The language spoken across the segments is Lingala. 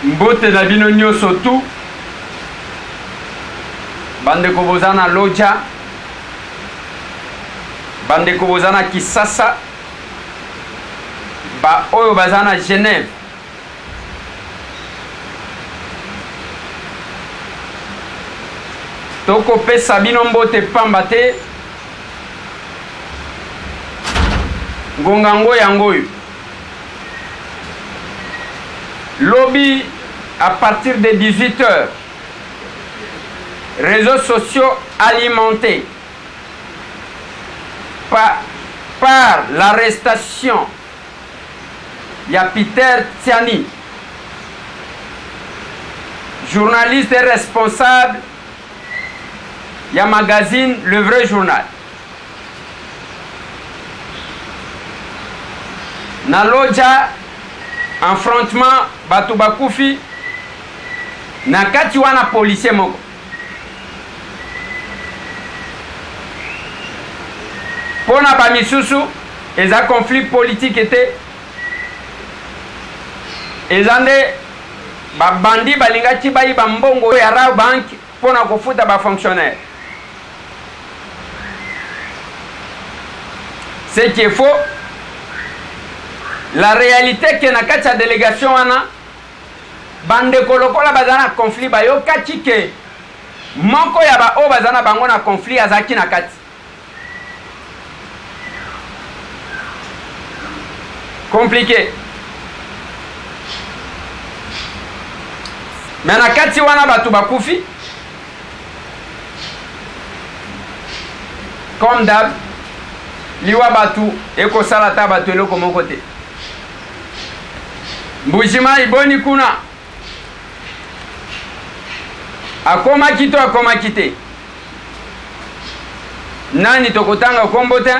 Mbote na bino nyonso tu bandeko boza na Lodja, bandeko boza na Kisasa, ba oyo baza na Genève, tokopesa bino mbote pamba te ngonga ngo yango oyo lobby à partir de 18h, réseaux sociaux alimentés par l'arrestation de Peter Tiani, journaliste et responsable du magazine Le Vrai Journal. Na Lodja, affrontement batu bakufi na kati wana policier moko. Pona ba misusu eza conflit politique était ezande ba bandi balingaki bayi ba mbongo ya Raw Bank pona kofuta ba fonctionnaire. Ce qui est faux. La réalité que na kati ya délégation wana bandeko lokola bazana conflit bayo kati ke moko ya ba o bazana bango na conflit azaki na kati. Compliqué. Mais na kati wana batu bakufi comme d'hab liwa batu eko salata batu eloko moko te. Mbujima iboni kuna akoma kito akoma kite nani tokotanga kombo te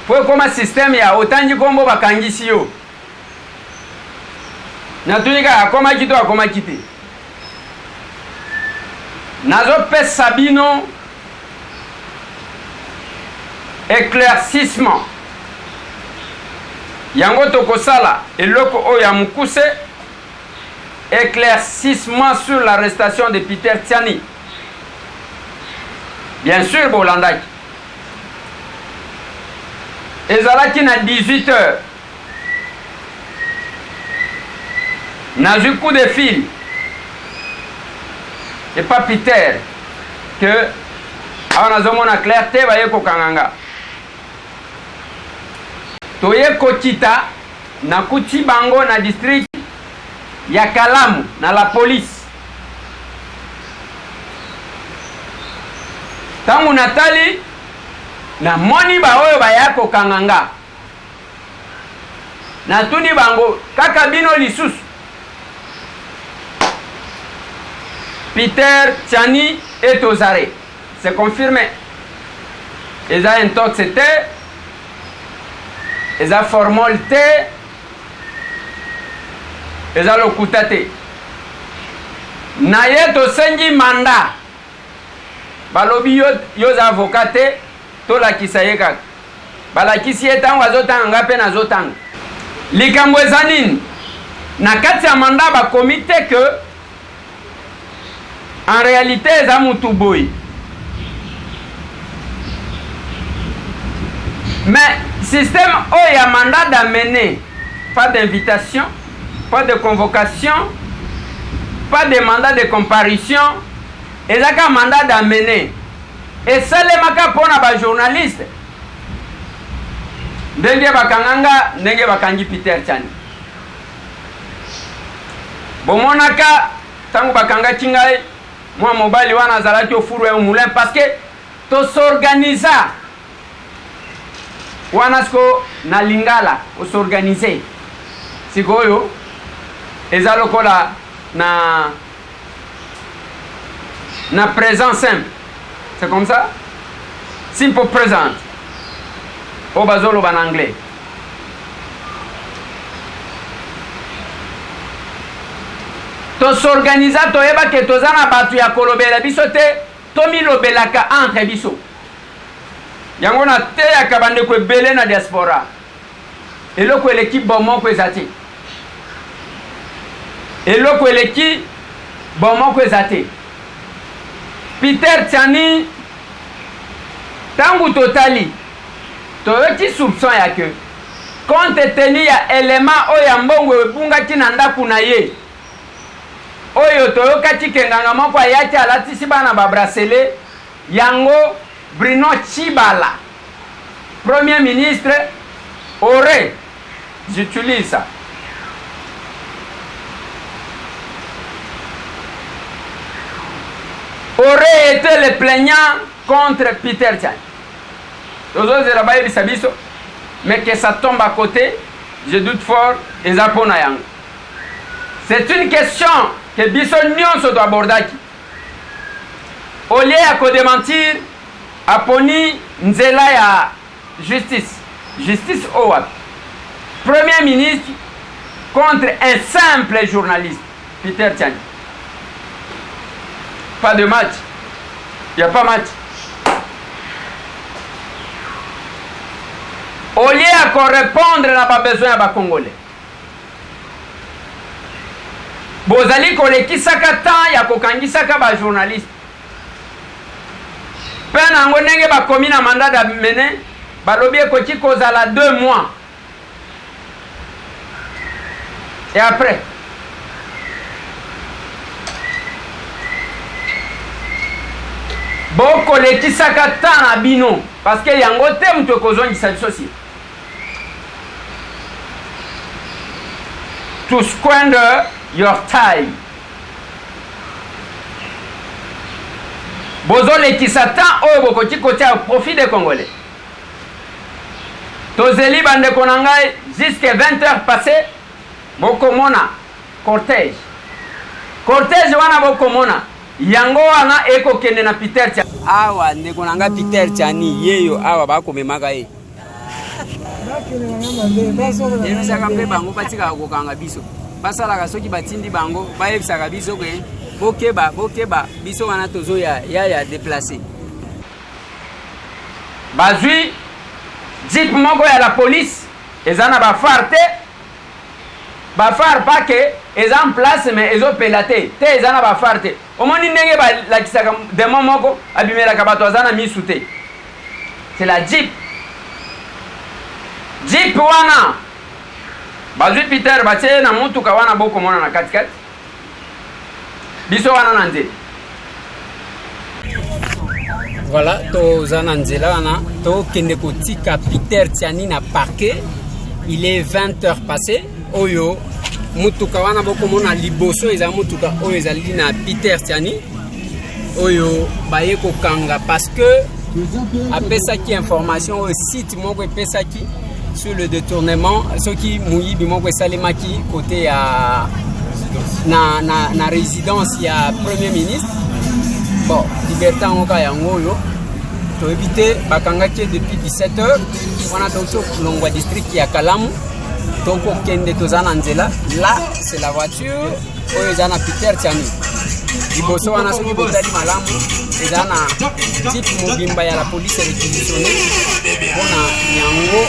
po koma système ya otanji kombo bakangisi yo na tunika akoma kito akoma kite nazo pesa bino éclaircissement yango tokosala eloko oyo ya mukuse éclaircissement sur l'arrestation de Peter Tiani. Bien sûr bolandaki ezalaki na 18h nazwi coup de fil et pas Peter que awa nazomona clair te baye kokanganga toye kokita na kuti bango na district ya Kalamu na la police tangu natali na moni ba oyo baya kokanganga na tuni bango kaka bino lisusu Peter Tiani est aux arrêts, c'est confirmé. Ils ont intoxité, ils ont formalité, ils ont lokutate. Naye to sengi manda. Balobi yo avocate to la kisayeka. Bala kisi etango azotanga pe na zotanga. Likambo ezanini na kati ya manda ba comité que en réalité eza mutu boy. Mais système il y a mandat d'amener, pas d'invitation, pas de convocation, pas de mandat de comparution, et ça un mandat d'amener. Et ça les maka pona ba journaliste. Ndenge bakanganga, ndenge bakangi Peter Tiani. Bomonaka tangu bakanga kingai, moi mobali wana zalaki ofuru ya moulin parce que to s'organisa. Wanasko na lingala o s'organiser. Sikoyo eza lokola na présent simple. C'est comme ça? Simple present. Au bazolo en anglais. To s'organisa to eba ke tozana batu ya kolobela biso te to milobelaka entre biso. Yango na te ya kabande ko belé na diaspora. Eloko l'équipe bomon ko ezati. eloko eleki bomoko eza te. Peter Tiani tangu totali toyoki soupçon ya ke compte tenu ya élément oyo mbongo ebungaki na ndaku na ye oyo toyokaki kenganga moko ayaki alatisi bana babrasele yango Bruno Tshibala premier ministre aurait, j'utilise ça, aurait été le plaignant contre Peter Tiani. Mais que ça tombe à côté, je doute fort, et ça pour Nayang. C'est une question que Bisson Nyon doit aborder. Au lieu de démentir, Aponi Nzela ya justice. Justice Owat. Premier ministre contre un simple journaliste, Peter Tiani. Pas de match. Il n'y a pas match. Au lieu de correspondre à pas besoin de Congolais. Bozali kolekisaka temps ya kokangisaka ba journaliste. Pena ngo ndenge bakomi na mandat d'amener balobi ekoki kozala 2 mois. Et après boko lekisaka temps na bino parce que yango te muto kozongisa biso si. To squander your time. Bozole qui s'attend au bokoti kotia au profit des Congolais. Tozeli bande konangai jusqu'à 20 heures passées. Bokomona cortège. Cortège wana bokomona. Yango wana eko kende na Peter Tiani. Awa ndeko nanga Peter Tiani yeyo awa bakomemaka ye. Yebisaka mpe bango batika kokanga biso. Basalaka soki batindi bango bayebisaka biso ke bokeba biso wana tozo ya déplacer. Bazui jeep moko ya la police ezana ba farte ba far pas que eza en place mais ezo pelate te ezana ba farte. Omoni ndenge ba la kisaka demo moko abimela ka bato azana misute. C'est la jeep. Jeep wana bazui Peter batie na mutuka wana boko mona na katikati biso wana na nzela. Voilà, toza na nzela wana tokende kotika Peter Tiani na parquet. Il est 20 heures passées. Oyo mutuka wana boko mona liboso eza mutuka oyo ezali na Peter Tiani oyo baye kokanga parce que apesaki information au site moko epesaki sur le détournement ce qui mouyi bimoko salemaki côté à na résidence ya premier ministre. Bon, liberté ngoka yango yo to éviter bakangaki depuis 17 heures on a donc longwa district ya Kalamu donc kende tozana nzela là c'est la voiture oyo ezana Peter Tiani liboso wana soki botali malamu ezana type mobimba ya la police réquisitionnée mpona yango.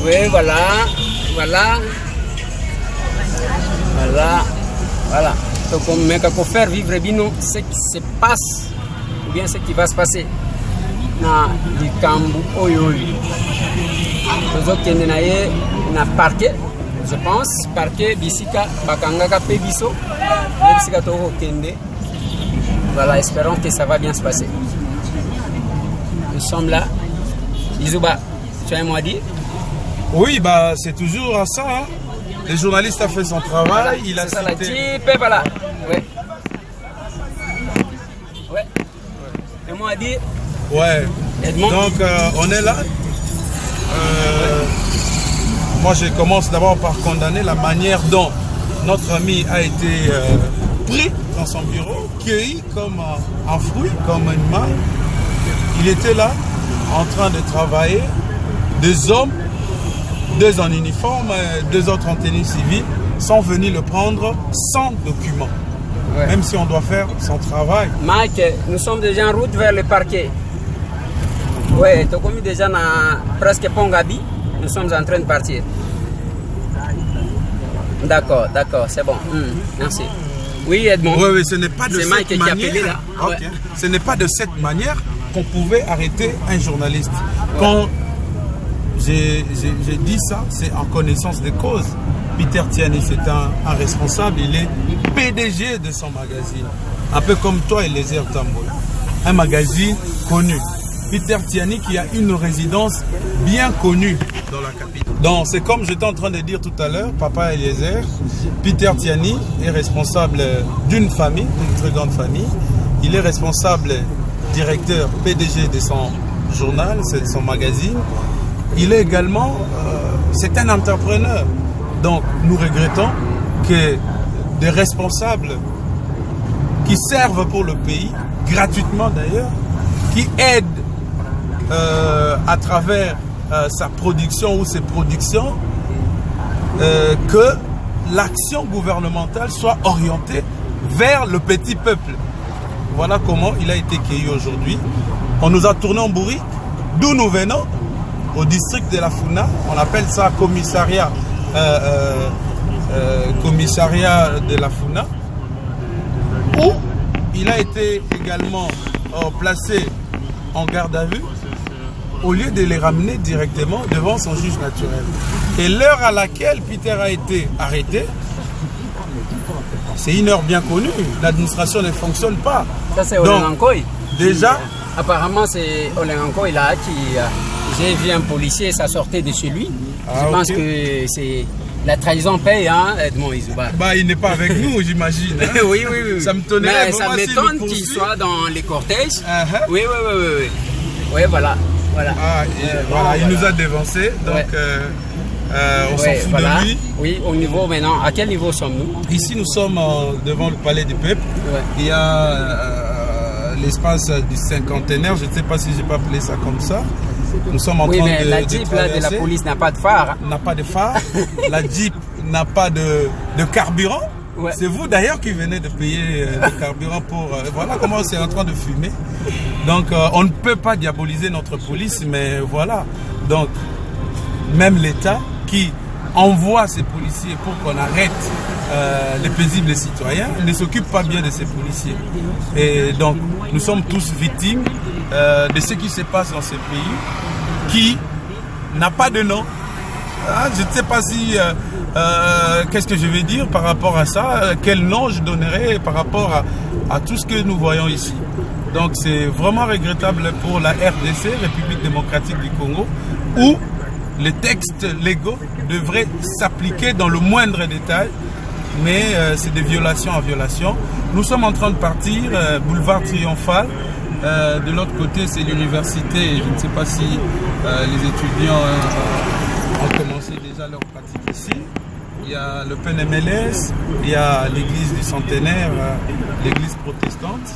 Oui, voilà. Donc on met qu'à faire vivre bino ce qui se passe ou bien ce qui va se passer na likambu oyo. Tozokende na ye na parquet, je pense parquet bisika bakangaka pe biso bisika toko kende. Voilà, espérons que ça va bien se passer. Nous sommes là. Isouba, tu as un mot à dire? Oui, bah c'est toujours à ça. Hein. Le journaliste a fait son travail. Voilà, il a ça la cité... type, voilà. Ouais. Un mot à dire? Ouais. Edmond. Donc on est là. Moi je commence d'abord par condamner la manière dont notre ami a été pris dans son bureau, cueilli comme un fruit, comme une main. Il était là en train de travailler, 2 hommes, 2 en uniforme, 2 autres en tenue civile, sont venus le prendre sans document. Ouais. Même si on doit faire son travail. Mike, nous sommes déjà en route vers le parquet. Oui, tu as commis déjà presque Pongabi. Nous sommes en train de partir. D'accord, c'est bon. Merci. Oui, Edmond. Oui, ce n'est pas de cette Mike manière. qui a appelé là. Okay. Ouais. Ce n'est pas de cette manière qu'on pouvait arrêter un journaliste. Quand j'ai dit ça, c'est en connaissance de cause. Peter Tiani, c'est un responsable, il est PDG de son magazine. Un peu comme toi, Eliezer Tambola. Un magazine connu. Peter Tiani qui a une résidence bien connue dans la capitale. Donc c'est comme j'étais en train de dire tout à l'heure, Papa Eliezer, Peter Tiani est responsable d'une famille, d'une très grande famille. Il est responsable directeur PDG de son journal, de son magazine. Il est également, c'est un entrepreneur. Donc nous regrettons que des responsables qui servent pour le pays, gratuitement d'ailleurs, qui aident à travers sa production ou ses productions, que l'action gouvernementale soit orientée vers le petit peuple. Voilà comment il a été cueilli aujourd'hui. On nous a tourné en bourrique, d'où nous venons, au district de la Funa. On appelle ça commissariat, commissariat de la Funa, où il a été également placé en garde à vue, au lieu de les ramener directement devant son juge naturel. Et l'heure à laquelle Peter a été arrêté, c'est une heure bien connue. L'administration ne fonctionne pas. Ça, c'est Olenankoy. Déjà, apparemment, c'est Olenankoy là qui. J'ai vu un policier, ça sortait de chez lui. Je pense que c'est. La trahison paye, hein, Edmond Izouba. Bah, il n'est pas avec nous, j'imagine. Hein? Oui. Ça me tonnerait. Mais ça m'étonne qu'il soit dans les cortèges. Oui. Oui, voilà. Voilà, il nous a dévancé, donc on s'en fout de lui. Oui, au niveau maintenant, à quel niveau sommes-nous? Ici, nous sommes devant le palais du peuple. Il y a l'espace du cinquantenaire, je ne sais pas si je peux appeler ça comme ça. Nous sommes en train mais de la Jeep là, de la police n'a pas de phare. Hein? N'a pas de phare. La Jeep n'a pas de carburant. Ouais. C'est vous d'ailleurs qui venez de payer le carburant pour... voilà comment c'est en train de fumer. Donc on ne peut pas diaboliser notre police, mais voilà. Donc même l'État qui envoie ses policiers pour qu'on arrête les paisibles citoyens ne s'occupe pas bien de ces policiers. Et donc nous sommes tous victimes de ce qui se passe dans ce pays qui n'a pas de nom. Je ne sais pas si... qu'est-ce que je vais dire par rapport à ça, quel nom je donnerai par rapport à tout ce que nous voyons ici. Donc c'est vraiment regrettable pour la RDC, République démocratique du Congo, où les textes légaux devraient s'appliquer dans le moindre détail, mais c'est de violation en violation. Nous sommes en train de partir, boulevard Triomphal. De l'autre côté, c'est l'université. Je ne sais pas si les étudiants ont commencé déjà leur pratique ici. Il y a le PNMLS, il y a l'église du centenaire, l'église protestante.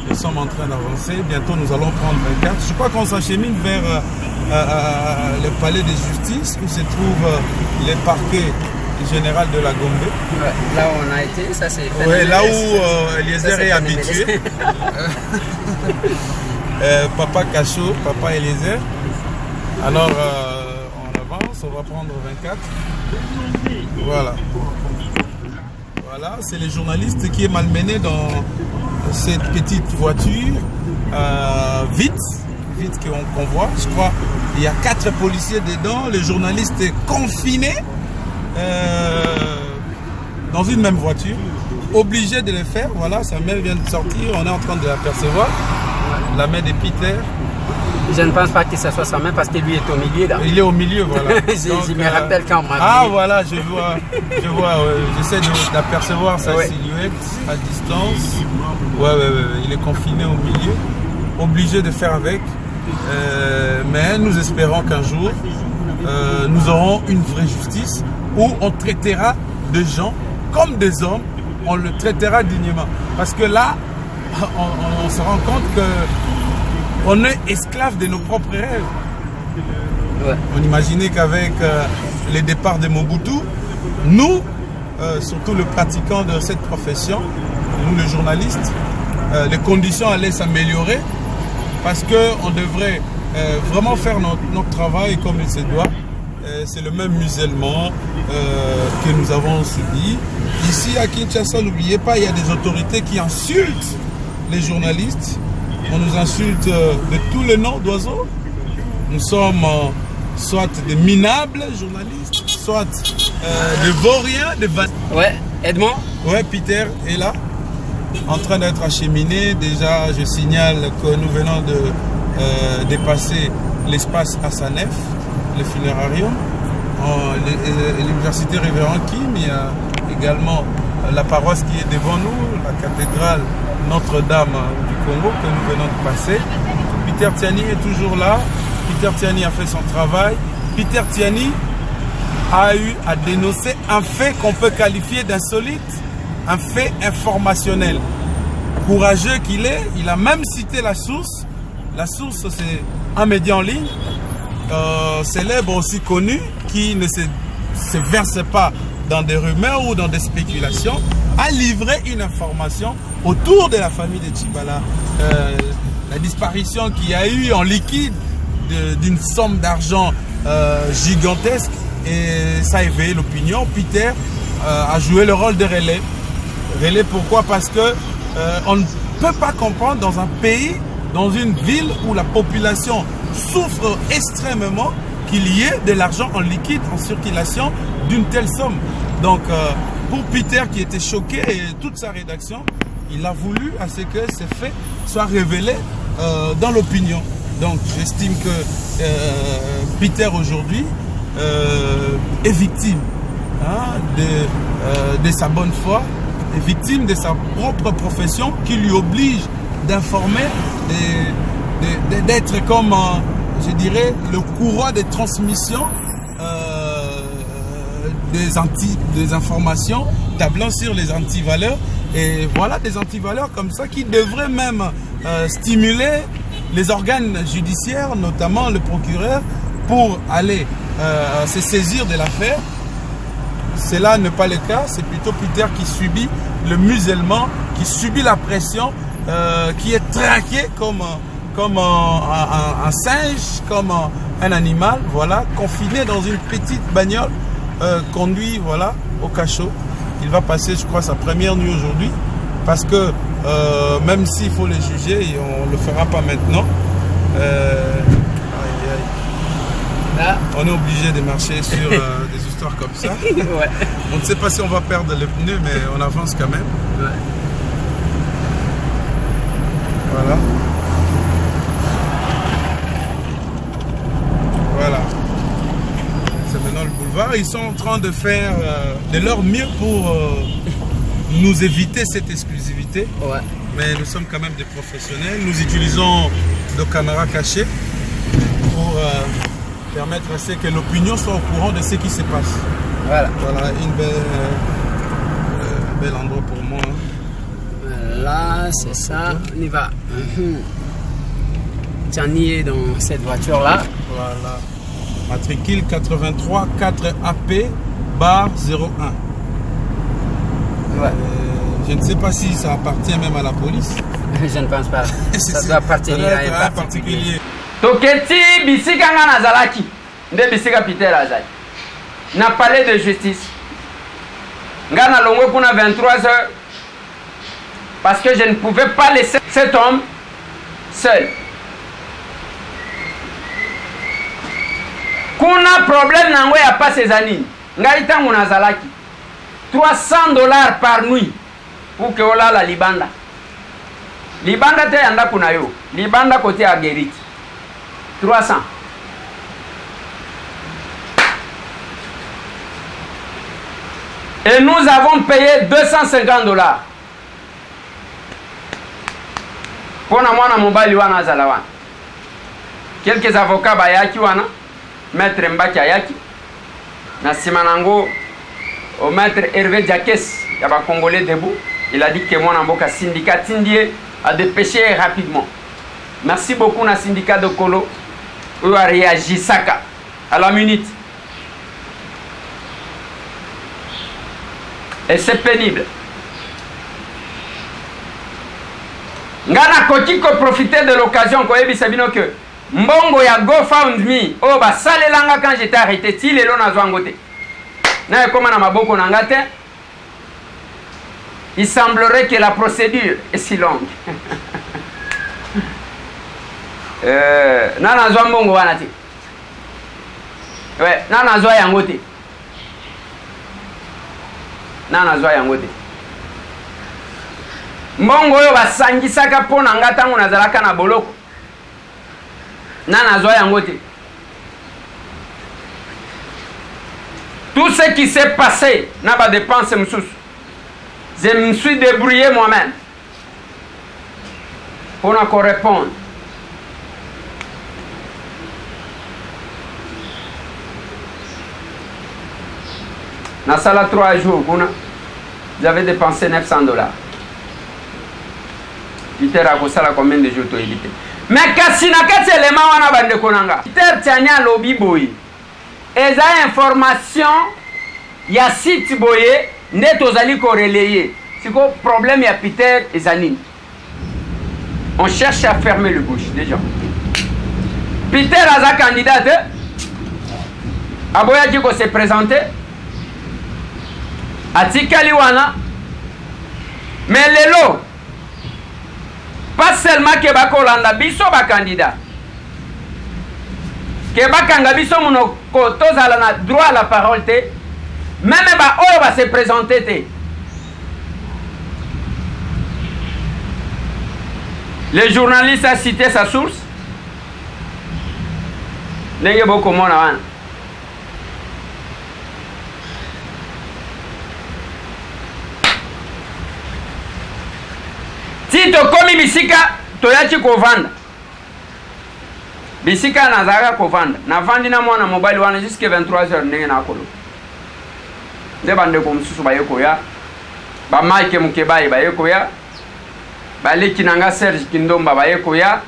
Nous sommes en train d'avancer. Bientôt, nous allons prendre 24. Je crois qu'on s'achemine vers le palais de justice où se trouve les parquets général de la Gombe. Ouais, là où on a été, ça c'est... Ouais, là où Eliezer est habitué. Papa Cachot, Papa Eliezer. Alors, on avance, on va prendre 24. Voilà. Voilà, c'est les journalistes qui est malmené dans cette petite voiture. Vite qu'on voit. Je crois qu'il y a 4 policiers dedans. Le journaliste est confiné. Dans une même voiture, obligé de le faire. Voilà, sa mère vient de sortir, on est en train de l'apercevoir, la main de Peter. Je ne pense pas que ce soit sa main parce que lui est au milieu là. Il est au milieu, voilà. Je me rappelle quand on m'a vu. Voilà, je vois, j'essaie d'apercevoir sa silhouette à distance. Ouais, il est confiné au milieu, obligé de faire avec. Mais nous espérons qu'un jour, nous aurons une vraie justice où on traitera des gens comme des hommes, on le traitera dignement. Parce que là, on se rend compte qu'on est esclave de nos propres rêves. Ouais. On imaginait qu'avec le départ de Mobutu, nous, surtout le pratiquant de cette profession, nous les journalistes, les conditions allaient s'améliorer parce qu'on devrait vraiment faire notre travail comme il se doit. c'est le même musellement que nous avons subi. Ici à Kinshasa, n'oubliez pas, il y a des autorités qui insultent les journalistes. On nous insulte de tous les noms d'oiseaux. Nous sommes soit des minables journalistes, soit des vauriens, des Ouais, Edmond. Ouais, Peter est là, en train d'être acheminé. Déjà, je signale que nous venons de dépasser l'espace Assanef, le funérarium, l'université Révérend Kim. Il y a également la paroisse qui est devant nous, la cathédrale Notre-Dame du Congo que nous venons de passer. Peter Tiani est toujours là. Peter Tiani a fait son travail. Peter Tiani a eu à dénoncer un fait qu'on peut qualifier d'insolite, un fait informationnel. Courageux qu'il est, il a même cité la source. La source, c'est un média en ligne, célèbre aussi connu, qui ne se verse pas dans des rumeurs ou dans des spéculations, a livré une information autour de la famille de Tchibala. La disparition qu'il y a eu en liquide d'une somme d'argent gigantesque, et ça a éveillé l'opinion. Peter a joué le rôle de relais. Relais pourquoi? Parce que on ne peut pas comprendre dans un pays, dans une ville où la population souffre extrêmement, qu'il y ait de l'argent en liquide en circulation d'une telle somme. Donc pour Peter qui était choqué et toute sa rédaction, il a voulu à ce que ces faits soient révélés dans l'opinion. Donc j'estime que Peter aujourd'hui est victime de sa bonne foi, est victime de sa propre profession qui lui oblige d'informer, d'être comme, je dirais, le courroie de transmission des informations, tablant sur les antivaleurs. Et voilà des antivaleurs comme ça qui devraient même stimuler les organes judiciaires, notamment le procureur, pour aller se saisir de l'affaire. Cela n'est pas le cas, c'est plutôt Peter qui subit le musellement, qui subit la pression, qui est traqué comme un singe, comme un animal, voilà, confiné dans une petite bagnole, conduit voilà, au cachot. Il va passer, je crois, sa première nuit aujourd'hui, parce que même s'il faut les juger, et on ne le fera pas maintenant, là, on est obligé de marcher sur des histoires comme ça. Ouais. On ne sait pas si on va perdre le pneu, mais on avance quand même. Ouais. Voilà. Voilà. C'est maintenant le boulevard. Ils sont en train de faire de leur mieux pour nous éviter cette exclusivité. Ouais. Mais nous sommes quand même des professionnels. Nous utilisons nos caméras cachées pour permettre à ce que l'opinion soit au courant de ce qui se passe. Voilà. Voilà, un bel endroit pour moi. Là, c'est ça. On y va. Tiani est dans cette voiture-là. Voilà. Matricule 83 4 AP bar 01. Ouais. Je ne sais pas si ça appartient même à la police. Je ne pense pas. Ça doit appartenir à un particulier. Toketi bisika nga nazalaki nde bisika Peter azali na palais de justice nga na longwe kuna 23h parce que je ne pouvais pas laisser cet homme seul. Kuna problème nango ya pas ces années ngai tangu nazalaki $300 par nuit pour que olala libanda te yanda kuna yo libanda côté à Guérite 300. Et nous avons payé $250. Pour na mobali wana zalawan. Quelques avocats bayaki wana, maître Mbaki ayaki. Na simanango au maître Hervé Diakes, yaba Congolais debout, il a dit que moi namboka syndicat Tindie a dépêché rapidement. Merci beaucoup na syndicat de Kolo. Eux a réagi Saka à la minute. Et c'est pénible. Ngana koti ko profiter de l'occasion ko yebi sabino que mbongo ya GoFundMe oyo basalelanga quand j'étais arrêté ti lelo nazwa yango te na ekoma na maboko na nga te. Il semblerait que la procédure est si longue. Na nazwa mbongo wana te. Ouais, na nazwa yango te. Na nazwa yango te. Mbongo oyo basangisaka mpona nga ntango nazalaka na boloko. Na nazwa yango te. Tout ce qui s'est passé n'a pas dépensé mosusu. Je me suis débrouillé moi-même pour nous répondre. Dans la salle 3 jours, j'avais dépensé $900. Peter a kosala combien de jours to éviter. Mais kasi na kati élément wana bande konanga. Peter Tchania lobi boy. Eza information ya site boye nde tozali ko relayer. Siko problème ya Peter ezani. On cherche à fermer le bouche des gens. Peter aza candidat. Aboya diko se présenter. Atikali wana. Mais lelo pas seulement que bakolanda biso ba candidat. Que bakanga biso monoko tozala na droit à la parole te. Même ba oyo va se présenter te. Le journaliste a cité sa source. Ndenge boko mona wana. Si tokomi bisika toyaki kovanda. Bisika nazaka kovanda. Na vandi na mwana mobile wana jusqu'à 23h ndenge na kolo. Nde bande ko mususu bayeko ya. Ba Mike Mukebai bayeko ya. Ba leki nanga Serge Kindomba bayeko ya.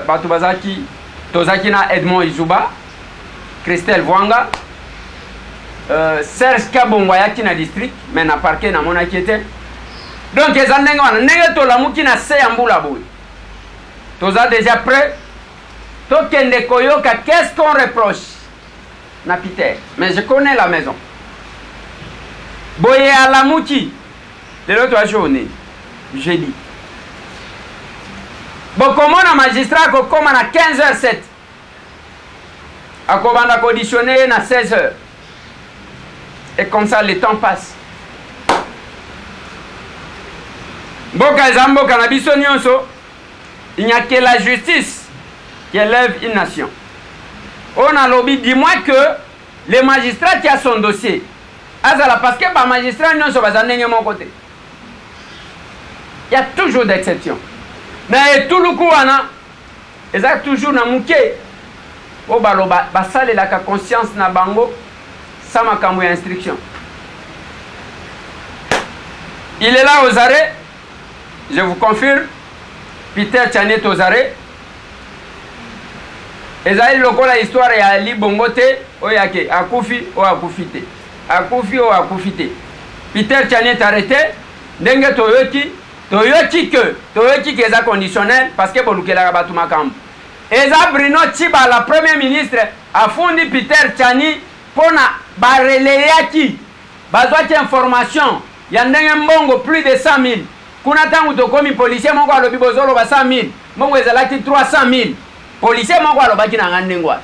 Batu bazaki tozaki na Edmond Izuba, Christelle Vwanga. Serge Kabongwa yaki na district mais na parquet na mona kiete. Donc les andenge wana ndenge to lamuki na se ya mbula boy. Toza déjà prêt. To kende koyoka qu'est-ce qu'on reproche na Peter. Mais je connais la maison. Boye à lamuki. De l'autre journée. Jeudi. Bon comment un magistrat ko koma na 15h07. Akobanda conditionné na 16h. Et comme ça le temps passe. Boka Zambo Kanabiso Nyonso, il n'y a que la justice qui élève une nation. On a lobby, dis-moi que le magistrat qui a son dossier, azala parce que le magistrat Nyonso va s'en mon côté. Il y a toujours d'exceptions. Mais tout le coup, il y a toujours na mouké. Oh baloba, basale la conscience na bango, ça m'a kamoué instruction. Il est là aux arrêts. Je vous confirme, Peter Tchania aux arrêts. Ezaï lokola histoire ya Ali Bongote, oyake, akufi o akufite. Akufi o akufite. Peter Tchania est arrêté, ndenge toyoki que eza conditionnel parce que bolukela batu makambo. Eza Bruno Chiba, la premier ministre, a fondi Peter Tchania pona bareleyaki. Bazwaki information, ya ndenge mbongo plus de 100,000. Kuna tangu tokomi policier moko alobi bozolo ba 100,000 mbongo ezalaki 300,000 policier moko alobaki na ngandengwa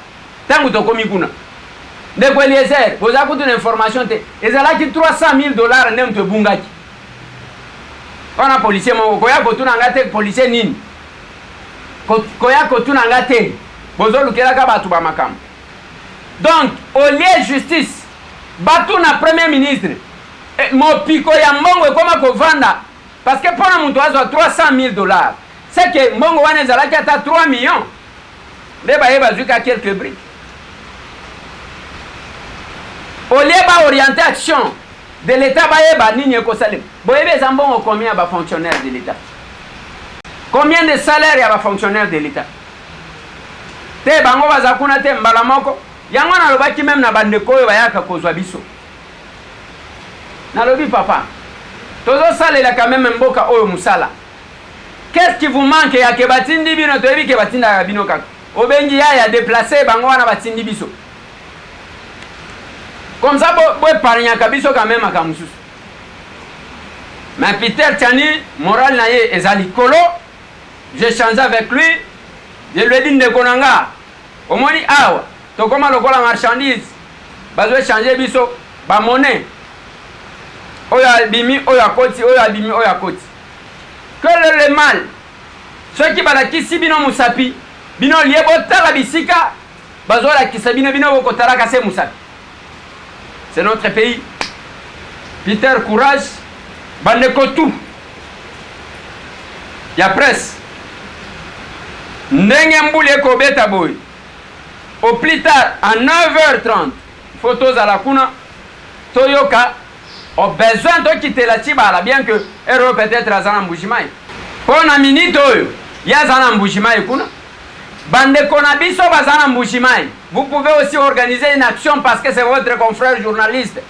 tangu tokomi kuna ndeko Eliezer boza kutu na information te ezalaki $300,000 ndem to bungaki ona policier moko koya kotuna ngate policier nini koya kotuna ngate bozolo kelaka batu ba makam. Donc au lieu justice batu na premier ministre mopiko ya mbongo ekoma kovanda. Parce que pour un montant de $300,000, c'est que Mongo Wane Zalaki a 3 millions. Les bailleurs ont quelques briques. Au lieu d'orienter l'action de l'État, il y a combien de fonctionnaires de l'État? Combien de salaires il y a de fonctionnaires de l'État? Te bango bazakuna te mbalamoko. Yango na lobaki même na bandeko oyo bayaka kozwa biso. Na lobi papa. Tozo salela quand même mboka oyo musala. qu'est-ce qui vous manque ya ke batindi bino toyebi ke batinda bino kaka obengi ya déplacer bango wana batindi biso comme ça bo épargnaka biso quand même akamususu. Mais Peter Tiani moral na ye ezali kolo. J'ai changé avec lui, je lui ai dit ndeko nanga omoni awa tokoma lokola marchandise bazwe changer biso ba monnaie oyo abimi oyo akoti oyo abimi oyo akoti. Quel est le mal? Ceux qui balakisi bino musapi bino lié botala bisika bazola kisa bino bokotala kase musapi. C'est notre pays. Peter courage bandeko tout ya presse ndenge mbuli ekobeta boy au plus tard à 9h30 photos à la kuna toyoka au besoin de quitter la tibala bien que ero peut-être azana mbujimai pona minute oyo ya zana mbujimai kuna bandeko na biso bazana mbujimai. Vous pouvez aussi organiser une action parce que c'est votre confrère journaliste.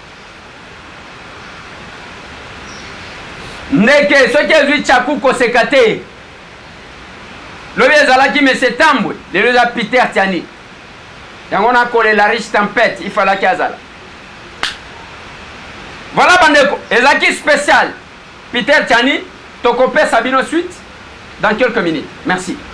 Ndeke soki ezwi chakuko sekate lobi ezalaki mese tambwe lelo eza Peter Tiani yango nakolela riche tempête ifalaki azala. Voilà bandeko ezalaki spécial Peter Tiani tokopesa bino suite dans quelques minutes. Merci.